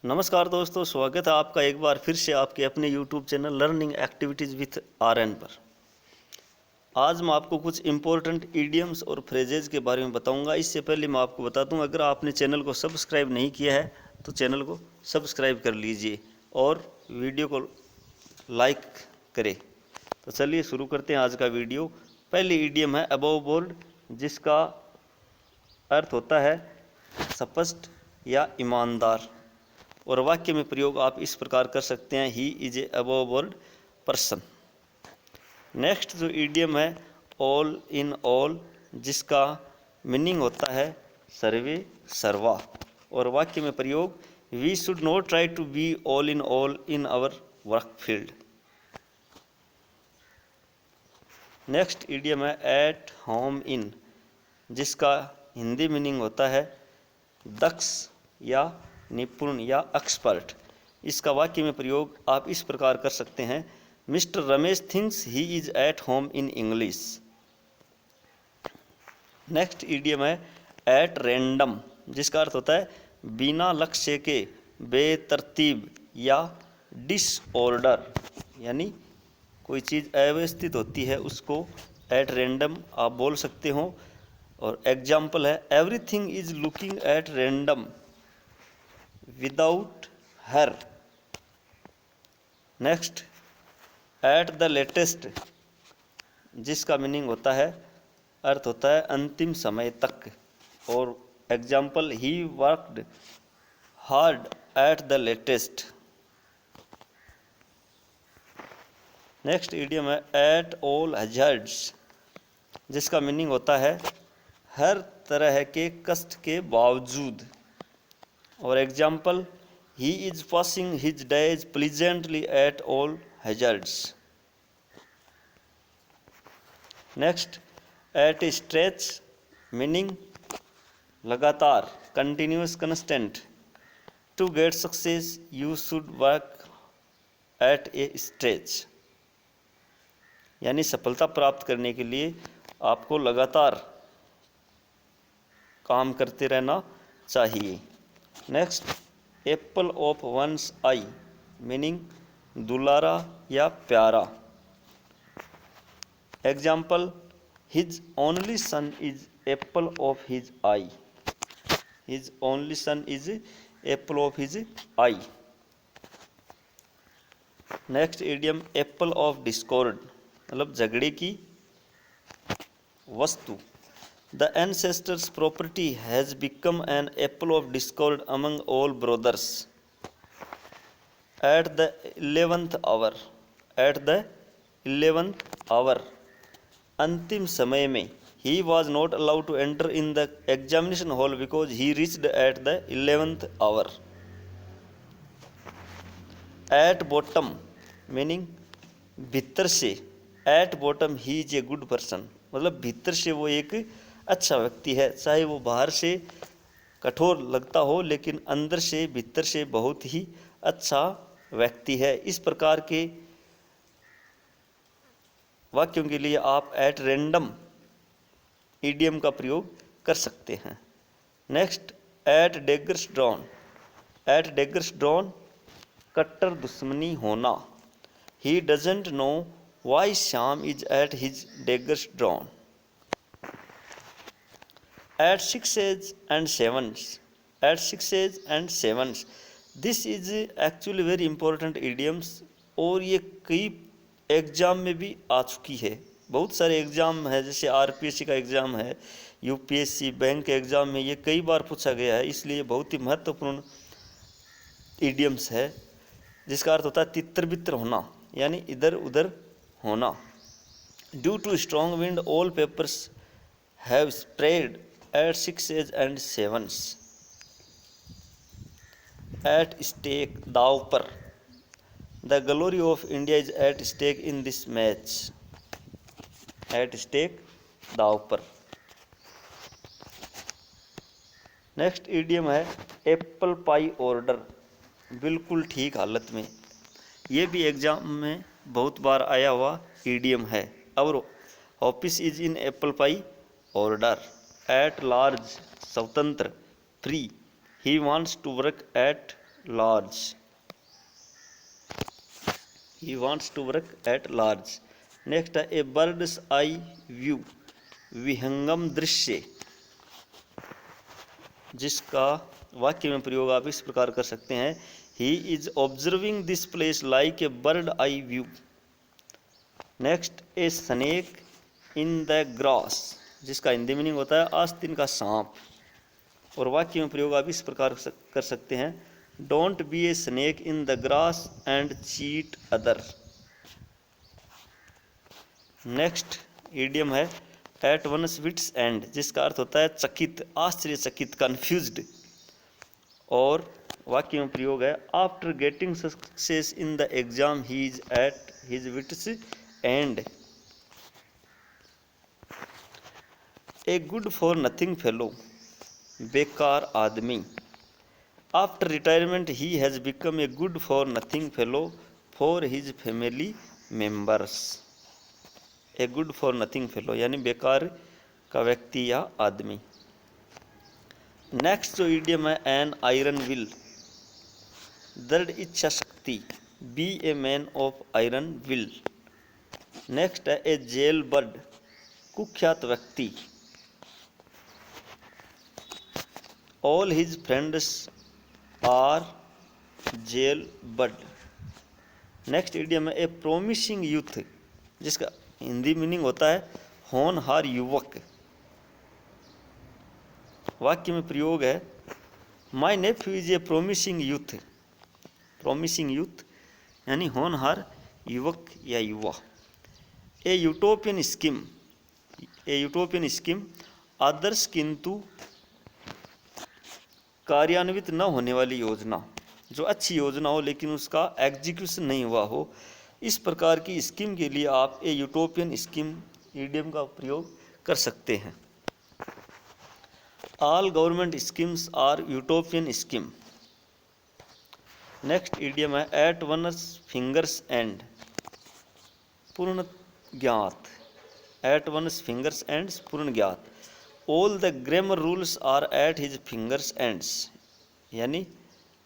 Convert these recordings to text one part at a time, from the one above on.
नमस्कार दोस्तों, स्वागत है आपका एक बार फिर से आपके अपने YouTube channel learning activities with RN पर। आज मैं आपको कुछ इम्पोर्टेंट ईडियम्स और फ्रेजेज के बारे में बताऊंगा। इससे पहले मैं आपको बता दूं, अगर आपने चैनल को सब्सक्राइब नहीं किया है तो चैनल को सब्सक्राइब कर लीजिए और वीडियो को लाइक करें। तो चलिए शुरू करते हैं आज का वीडियो। पहली ईडियम है अबव बोर्ड, जिसका अर्थ होता है स्पष्ट या ईमानदार, और वाक्य में प्रयोग आप इस प्रकार कर सकते हैं, he is a above board person. Next जो ईडियम है ऑल इन ऑल, जिसका मीनिंग होता है सर्वे सर्वा, और वाक्य में प्रयोग we should not try to be all in our work field. Next idiom है एट होम इन, जिसका हिंदी मीनिंग होता है दक्ष या निपुण या एक्सपर्ट। इसका वाक्य में प्रयोग आप इस प्रकार कर सकते हैं, mister Ramesh thinks he is eight home in English. Next idiom है एट रैंडम, जिसका अर्थ होता है बिना लक्ष्य के, बेतरतीब या डिसऑर्डर, यानी कोई चीज़ अव्यवस्थित होती है उसको एट रैंडम आप बोल सकते हो। और एग्जाम्पल है everything is looking at random without her. Next at the latest, जिसका मीनिंग होता है अर्थ होता है अंतिम समय तक, और example he worked hard at the latest. Next idiom है एट ऑल हैजर्ड्स, जिसका मीनिंग होता है हर तरह के कष्ट के बावजूद, और example he is passing his days pleasantly at all hazards. Next at a stretch, meaning लगातार, continuous constant. To get success you should work at a stretch, यानी सफलता प्राप्त करने के लिए आपको लगातार काम करते रहना चाहिए। Next apple of one's eye, meaning दुलारा या प्यारा। Example his only son is apple of his eye, his only son is apple of his eye. Next idiom apple of discord, मतलब झगड़े की वस्तु। The ancestors' property has become an apple of discord among all brothers. At the 11th hour, at the 11th hour, अंतिम समय में, he was not allowed to enter in the examination hall because he reached at the 11th hour. At bottom, meaning भीतर से, at bottom he is a good person, मतलब भीतर से वो एक अच्छा व्यक्ति है, चाहे वो बाहर से कठोर लगता हो लेकिन अंदर से भीतर से बहुत ही अच्छा व्यक्ति है। इस प्रकार के वाक्यों के लिए आप एट रैंडम ईडियम का प्रयोग कर सकते हैं। Next at daggers drawn, at daggers drawn कट्टर दुश्मनी होना। He doesn't know why Shyam is at his daggers drawn. At 6s and 7s, at 6s and 7s, this is actually very important idioms, और ये कई एग्ज़ाम में भी आ चुकी है। बहुत सारे एग्ज़ाम है, जैसे आरपीएससी का एग्ज़ाम है, यूपीएससी बैंक के एग्ज़ाम में ये कई बार पूछा गया है, इसलिए बहुत ही महत्वपूर्ण इडियम्स है, जिसका अर्थ होता है तितर बितर होना, यानी इधर उधर होना। Due to strong wind all papers have spread at 6s and 7s. At stake, दाव पर, the glory of India is at stake in this match. At stake, दाव पर। नेक्स्ट इडियम है एप्पल पाई ऑर्डर, बिल्कुल ठीक हालत में। ये भी एग्जाम में बहुत बार आया हुआ इडियम है। और office is in apple pie order. At large, स्वतंत्र, free. He wants to work at large. He wants to work at large. Next है a bird's eye view, विहंगम दृश्य, जिसका वाक्य में प्रयोग आप इस प्रकार कर सकते हैं, he is observing this place like a bird eye view. Next A snake in the grass, जिसका हिंदी मीनिंग होता है आस्तीन का सांप, और वाक्य में प्रयोग आप इस प्रकार कर सकते हैं, don't be a snake in the grass and cheat other. Next idiom है एट वनस विट्स एंड, जिसका अर्थ होता है चकित, आश्चर्यचकित, कंफ्यूज्ड, और वाक्य में प्रयोग है after getting success in the exam he is at his wits end. A good for nothing fellow, बेकार आदमी. After retirement he has become a good for nothing fellow for his family members. A good for nothing fellow यानी बेकार का व्यक्ति या आदमी. Next जो idiom है एन आयरन विल, दृढ़ इच्छा शक्ति, be a man of iron will. Next है ए जेल बर्ड, कुख्यात व्यक्ति, all his friends are jail bird. Next idiom है ए प्रोमिसिंग यूथ, जिसका हिंदी मीनिंग होता है होनहार युवक. वाक्य में प्रयोग है my nephew is a promising youth. Promising youth यानी होनहार युवक या युवा. A utopian scheme, a utopian scheme आदर्श किंतु कार्यान्वित न होने वाली योजना, जो अच्छी योजना हो लेकिन उसका एग्जीक्यूशन नहीं हुआ हो, इस प्रकार की स्कीम के लिए आप ए यूटोपियन स्कीम इडियम का प्रयोग कर सकते हैं. All government schemes are utopian scheme. Next idiom है एट वनस फिंगर्स एंड, पूर्ण ज्ञात, एट वनस फिंगर्स एंड्स, पूर्ण ज्ञात. All the grammar rules are at his fingers ends, यानी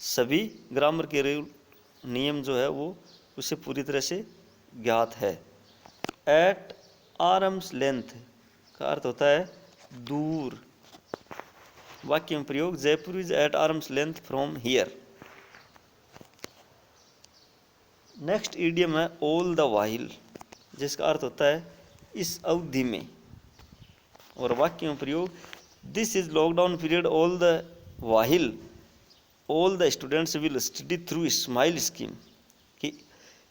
सभी ग्रामर के नियम जो है वो उसे पूरी तरह से ज्ञात है. एट आर्म्स लेंथ का अर्थ होता है दूर. वाक्य में प्रयोग Jaipur is at arms length from here. Next idiom है ऑल द वाइल, जिसका अर्थ होता है इस अवधि में, और वाक्य में प्रयोग this is lockdown period all the while all the students will study through smile scheme. कि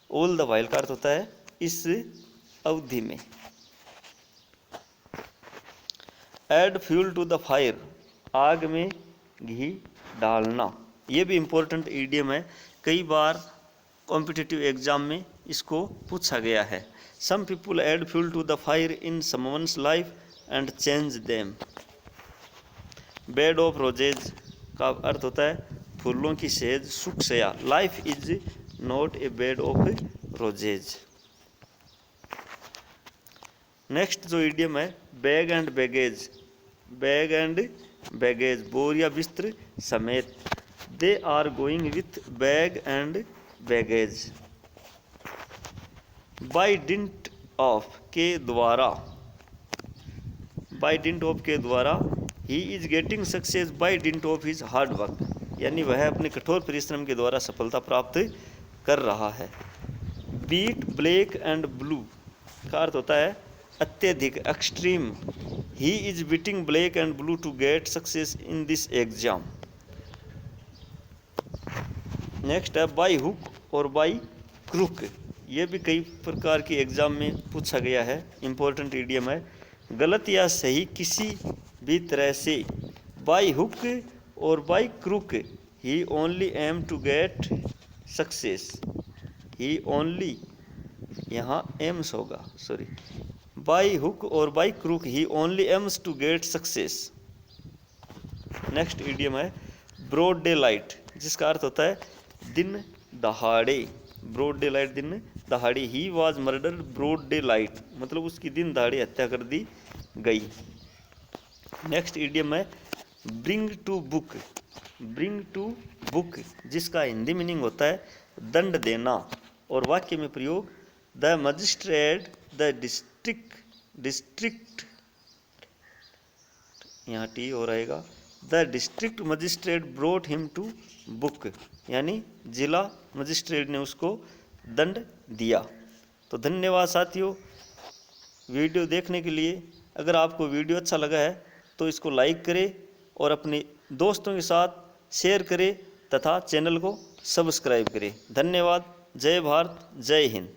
ऑल द वाइल का अर्थ होता है इस अवधि में. Add fuel to the fire, आग में घी डालना, ये भी इम्पोर्टेंट इडियम है, कई बार कॉम्पिटिटिव एग्जाम में इसको पूछा गया है. Some people add fuel to the fire in someone's life and change them. Bed of roses का अर्थ होता है फूलों की सेज, सुख सया. Life is not a bed of roses. Next जो इडियम है bag and baggage, bag and baggage, बोर या बिस्तर समेत. They are going with bag and baggage. By dint of के द्वारा, बाय डिंट ऑफ के द्वारा. He is getting success by dint of his hard work, यानी वह अपने कठोर परिश्रम के द्वारा सफलता प्राप्त कर रहा है. बीट ब्लैक एंड ब्लू का अर्थ होता है अत्यधिक, extreme. He is beating black and blue to get success in this exam. Next है बाय हुक और बाय क्रूक, ये भी कई प्रकार के एग्जाम में पूछा गया है, इंपॉर्टेंट इडियम है. गलत या सही किसी भी तरह से. बाय हुक और by crook he only aim to get success. He only, यहाँ एम्स होगा, सॉरी. बाय हुक और by crook he only aims to get success. Next idiom है ब्रॉड डे लाइट, जिसका अर्थ होता है दिन दहाड़े. ब्रॉड डे लाइट, दिन दहाड़े. He was murdered broad daylight, मतलब उसकी दिन दहाड़े हत्या कर दी गई. नेक्स्ट इडियम है bring to book, bring to book, जिसका हिंदी मीनिंग होता है दंड देना। और वाक्य में प्रयोग द मजिस्ट्रेट द डिस्ट्रिक्ट यहाँ टी हो रहेगा, the district magistrate brought him to book, यानी जिला मजिस्ट्रेट ने उसको दंड दिया। तो धन्यवाद साथियों वीडियो देखने के लिए। अगर आपको वीडियो अच्छा लगा है तो इसको लाइक करें और अपने दोस्तों के साथ शेयर करें तथा चैनल को सब्सक्राइब करें। धन्यवाद। जय भारत, जय हिंद।